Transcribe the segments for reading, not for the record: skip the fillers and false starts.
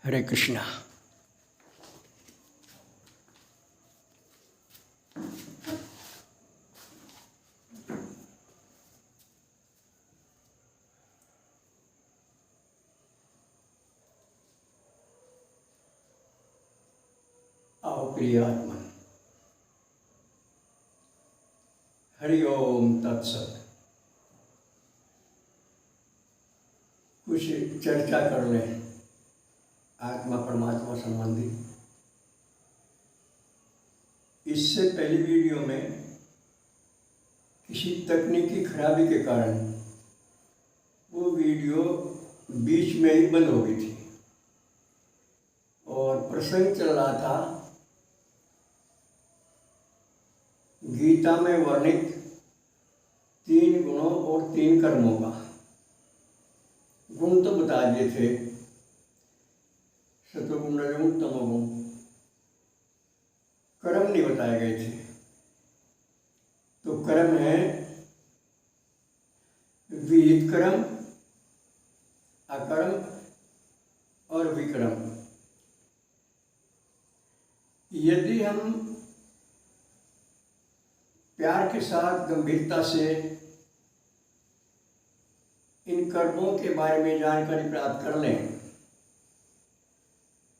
हरे कृष्णा। आओ प्रिय आत्मन, हरि ओम तत्सत। कुछ चर्चा कर लें आत्मा परमात्मा संबंधी। इससे पहली वीडियो में किसी तकनीकी खराबी के कारण वो वीडियो बीच में ही बंद हो गई थी और प्रसंग चल रहा था गीता में वर्णित 3 गुणों और 3 कर्मों का। गुण तो बता दिए थे, सतोगुण रजोगुण तमोगुण। कर्म नहीं बताए गए थे। तो कर्म है विहित कर्म, अकर्म और विकर्म। यदि हम प्यार के साथ गंभीरता से इन कर्मों के बारे में जानकारी प्राप्त कर लें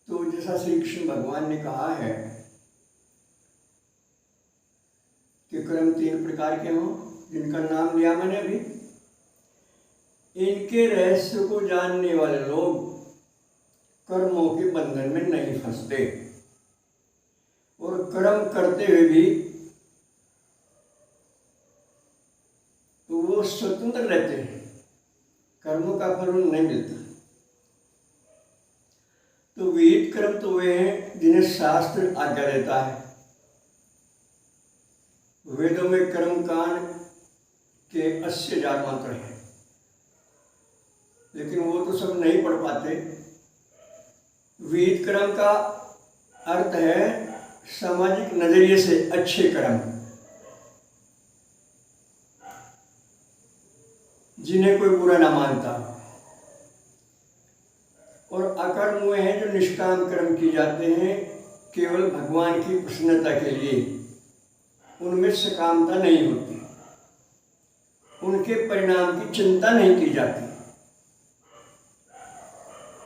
तो जैसा श्री कृष्ण भगवान ने कहा है कि कर्म 3 प्रकार के हों, जिनका नाम लिया मैंने अभी। इनके रहस्य को जानने वाले लोग कर्मों के बंधन में नहीं फंसते और कर्म करते हुए भी तो वो स्वतंत्र रहते हैं, कर्मों का फल उन्हें नहीं मिलता। तो विहित कर्म तो वे हैं जिन्हें शास्त्र आज्ञा देता है। वेदों में कर्म कांड के 80,000 मंत्र हैं, लेकिन वो तो सब नहीं पढ़ पाते। विहित कर्म का अर्थ है सामाजिक नजरिए से अच्छे कर्म, जिन्हें कोई बुरा ना मानता। और अकर्म वे हैं जो निष्काम कर्म किए जाते हैं केवल भगवान की प्रसन्नता के लिए। उनमें सकामता नहीं होती, उनके परिणाम की चिंता नहीं की जाती।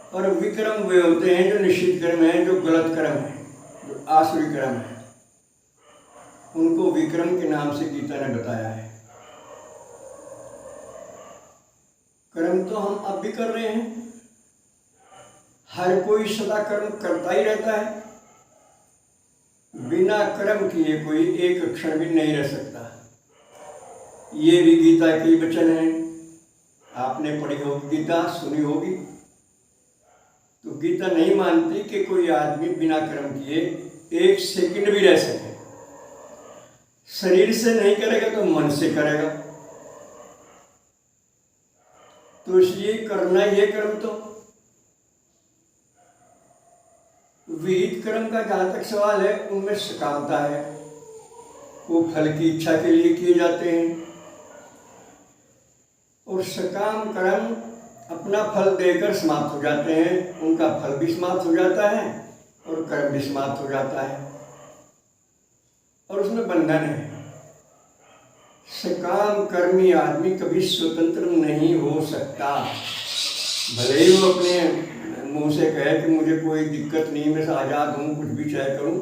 और विक्रम वे होते हैं जो निश्चित कर्म है, जो गलत कर्म है, जो आसुरी कर्म है। उनको विक्रम के नाम से गीता ने बताया है। कर्म तो हम अब भी कर रहे हैं, हर कोई सदा कर्म करता ही रहता है। बिना कर्म किए कोई एक क्षण भी नहीं रह सकता। ये भी गीता के वचन है। आपने पढ़ी होगी गीता, सुनी होगी। तो गीता नहीं मानती कि कोई आदमी बिना कर्म किए 1 सेकंड भी रह सके। शरीर से नहीं करेगा तो मन से करेगा। तो इसलिए करना ये कर्म तो विहित कर्म का जहाँ तक सवाल है, उनमें सकामता है। वो फल की इच्छा के लिए किए जाते हैं और सकाम कर्म अपना फल देकर समाप्त हो जाते हैं। उनका फल भी समाप्त हो जाता है और कर्म भी समाप्त हो जाता है और उसमें बंधन है। सकाम कर्मी आदमी कभी स्वतंत्र नहीं हो सकता। भले ही वो अपने मुंह से कहे कि मुझे कोई दिक्कत नहीं, मैं आज़ाद हूँ, कुछ भी चाहे करूँ,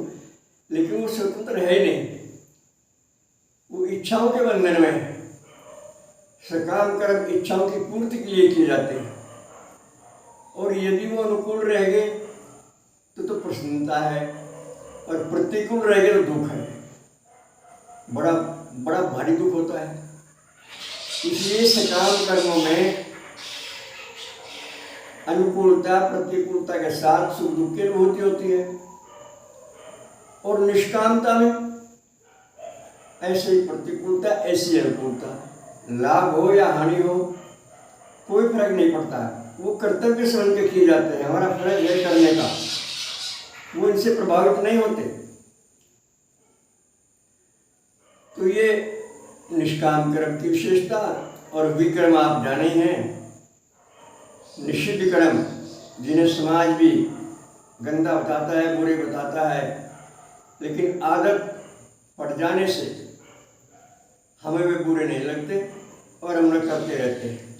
लेकिन वो स्वतंत्र है नहीं। वो इच्छाओं के बंधन में है। सकाम कर्म इच्छाओं की पूर्ति के लिए किए जाते हैं और यदि वो अनुकूल रह गए तो प्रसन्नता है और प्रतिकूल रह गए तो दुख है। बड़ा बड़ा भारी दुख होता है। इसलिए सकाम कर्मों में अनुकूलता प्रतिकूलता के साथ सुख दुख की अनुभूति होती है और निष्कामता में ऐसे ही प्रतिकूलता, ऐसी अनुकूलता। लाभ हो या हानि हो कोई फर्क नहीं पड़ता। वो कर्तव्य समझ के किए जाते हैं। हमारा फर्ज है करने का, वो इनसे प्रभावित नहीं होते। तो ये निष्काम कर्म की विशेषता। और विक्रम आप जाने ही हैं, निषिद्ध कर्म जिन्हें समाज भी गंदा बताता है, बुरे बताता है, लेकिन आदत पड़ जाने से हमें वे बुरे नहीं लगते और हम न करते रहते हैं।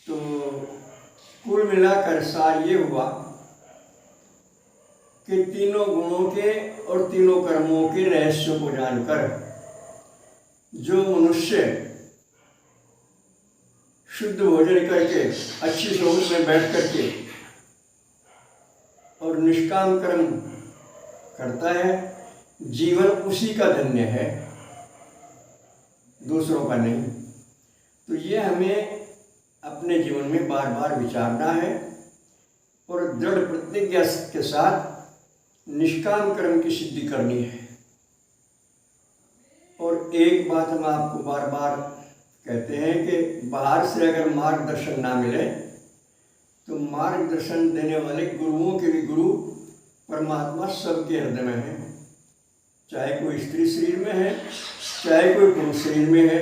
तो कुल मिलाकर सार ये हुआ कि तीनों गुणों के और तीनों कर्मों के रहस्य को जानकर जो मनुष्य शुद्ध भोजन करके अच्छी सोच में बैठ करके और निष्काम कर्म करता है, जीवन उसी का धन्य है, दूसरों का नहीं। तो ये हमें अपने जीवन में बार बार विचारना है और दृढ़ प्रतिज्ञा के साथ निष्काम कर्म की सिद्धि करनी है। और एक बात हम आपको बार बार कहते हैं कि बाहर से अगर मार्गदर्शन ना मिले तो मार्गदर्शन देने वाले गुरुओं के भी गुरु परमात्मा सबके हृदय में है, चाहे कोई स्त्री शरीर में है, चाहे कोई पुरुष शरीर में है,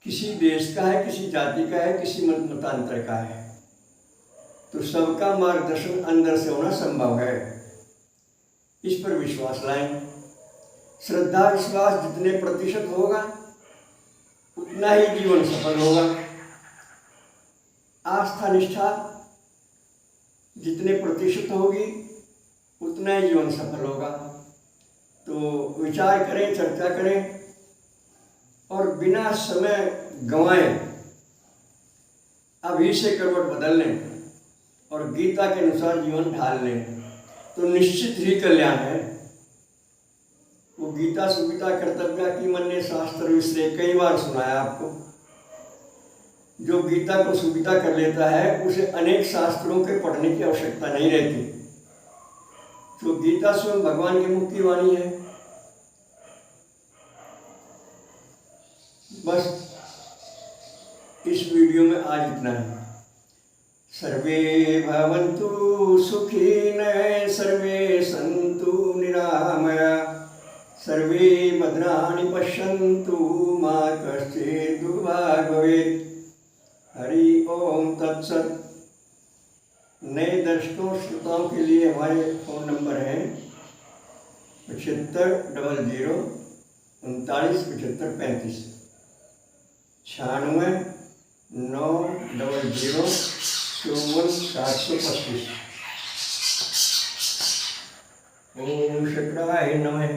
किसी देश का है, किसी जाति का है, किसी मतांतर का है, तो सबका मार्गदर्शन अंदर से होना संभव है। इस पर विश्वास लाएं। श्रद्धा विश्वास जितने प्रतिशत होगा उतना ही जीवन सफल होगा। आस्था निष्ठा जितने प्रतिशत होगी उतना ही जीवन सफल होगा। तो विचार करें, चर्चा करें और बिना समय गंवाए अभी से करवट बदल लें और गीता के अनुसार जीवन ढाल लें तो निश्चित ही कल्याण है। वो गीता सुविता कर्तव्य की मन्य शास्त्र विषय कई बार सुनाया आपको। जो गीता को सुविधा कर लेता है उसे अनेक शास्त्रों के पढ़ने की आवश्यकता नहीं रहती। तो गीता स्वयं भगवान की मुक्ति वाणी है। बस इस वीडियो में आज इतना है। सर्वे भवन्तु सुखिनः, सर्वे सन्तु निरामया, सर्वे भद्राणि पश्यन्तु मा कश्चित् दुर्भाग् भवेत्। हरि ओम तत्सत। नए दर्शकों श्रोताओं के लिए हमारे फ़ोन नंबर हैं 75 00 39 75 35, 96 9 00 54 725। ओम शुक्राय नमः।